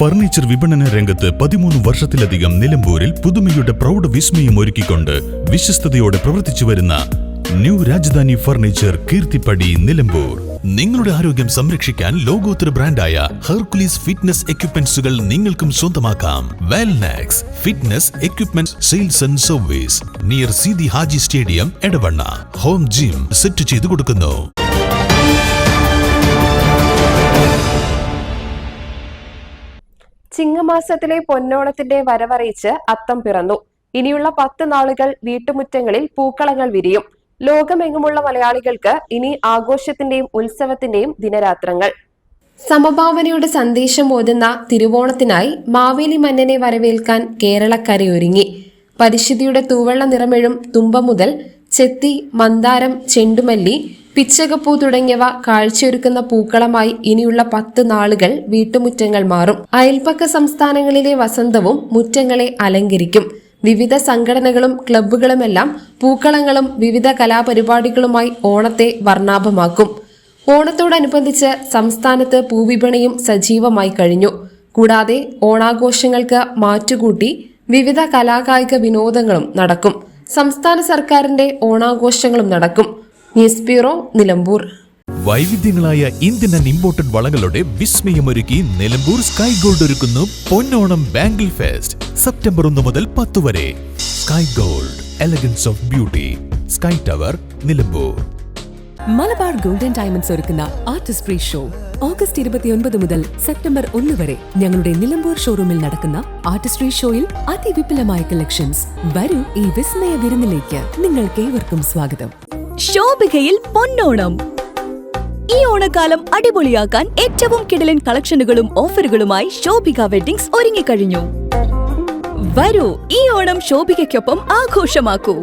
Furniture വിപണന രംഗത്ത് 13 വർഷത്തിലധികം നിലമ്പൂരിൽ പുതുമയുടെ പ്രൗഢ വിസ്മയം ഒരുക്കിക്കൊണ്ട് വിശ്വസ്തയോടെ പ്രവർത്തിച്ചു വരുന്ന ന്യൂ രാജധാനി ഫർണിച്ചർ കീർത്തിപ്പടി നിലമ്പൂർ. നിങ്ങളുടെ ആരോഗ്യം സംരക്ഷിക്കാൻ ലോകോത്തര ബ്രാൻഡായ ഹെർക്കുലീസ് ഫിറ്റ്നസ് എക്യുപ്മെന്റ്സുകൾ നിങ്ങൾക്കും സ്വന്തമാക്കാം. Wellnex fitness equipment sales and service near Seethi Haji stadium, Edavanna. Home gym set ചെയ്തു കൊടുക്കുന്നു. ചിങ്ങമാസത്തിലെ പൊന്നോണത്തിന്റെ വരവറിയിച്ച് അത്തം പിറന്നു. ഇനിയുള്ള 10 നാളുകൾ വീട്ടുമുറ്റങ്ങളിൽ പൂക്കളങ്ങൾ വിരിയും. ലോകമെങ്ങുമുള്ള മലയാളികൾക്ക് ഇനി ആഘോഷത്തിന്റെയും ഉത്സവത്തിന്റെയും ദിനരാത്രങ്ങൾ. സമഭാവനയുടെ സന്ദേശം ഓതുന്ന തിരുവോണത്തിനായി മാവേലി മന്നനെ വരവേൽക്കാൻ കേരളക്കരയൊരുങ്ങി. പരിശുദ്ധിയുടെ തൂവെള്ള നിറമെഴും തുമ്പ മുതൽ ചെത്തി, മന്ദാരം, ചെണ്ടുമല്ലി, പിച്ചകപ്പൂ തുടങ്ങിയവ കാഴ്ചയൊരുക്കുന്ന പൂക്കളമായി ഇനിയുള്ള 10 നാളുകൾ വീട്ടുമുറ്റങ്ങൾ മാറും. അയൽപക്ക സംസ്ഥാനങ്ങളിലെ വസന്തവും മുറ്റങ്ങളെ അലങ്കരിക്കും. വിവിധ സംഘടനകളും ക്ലബ്ബുകളുമെല്ലാം പൂക്കളങ്ങളും വിവിധ കലാപരിപാടികളുമായി ഓണത്തെ വർണ്ണാഭമാക്കും. ഓണത്തോടനുബന്ധിച്ച് സംസ്ഥാനത്ത് പൂവിപണിയും സജീവമായി കഴിഞ്ഞു. കൂടാതെ ഓണാഘോഷങ്ങൾക്ക് മാറ്റുകൂട്ടി വിവിധ കലാകായിക വിനോദങ്ങളും നടക്കും. സംസ്ഥാന സർക്കാരിന്റെ ഓണാഘോഷങ്ങളും നടക്കും. News bureau, Nilambur. വൈവിധ്യങ്ങളായ ഇന്ത്യൻ ആൻഡ് ഇമ്പോർട്ടഡ് വളകളുടെ വിസ്മയമൊരുക്കി നിലമ്പൂർ സ്കൈ ഗോൾഡ് ഒരുക്കുന്നു പൊന്നോണം ബാംഗിൾ ഫെസ്റ്റ്. സെപ്റ്റംബർ 1 മുതൽ 10 വരെ. Sky gold, elegance of beauty, sky tower, Nilambur. Malabar gold and diamonds ഒരുക്കുന്ന ആർട്ടിസ്ട്രി ഷോ ഓഗസ്റ്റ് 29 മുതൽ സെപ്റ്റംബർ 1 വരെ ഞങ്ങളുടെ നിലമ്പൂർ ഷോറൂമിൽ നടക്കുന്ന ആർട്ടിസ്ട്രി ഷോയിൽ അതിവിപുലമായ കളക്ഷൻസ്. വരൂ, ഈ വിസ്മയ വിരുന്നിലേക്ക് നിങ്ങൾക്കേവർക്കും സ്വാഗതം. ശോഭികയിൽ പൊന്നോണം. ഈ ഓണക്കാലം അടിപൊളിയാക്കാൻ ഏറ്റവും കിടിലൻ കളക്ഷനുകളും ഓഫറുകളുമായി ശോഭിക വെഡിങ്സ് ഒരുങ്ങിക്കഴിഞ്ഞു. വരൂ, ഈ ഓണം ശോഭികയ്ക്കൊപ്പം ആഘോഷമാക്കൂ.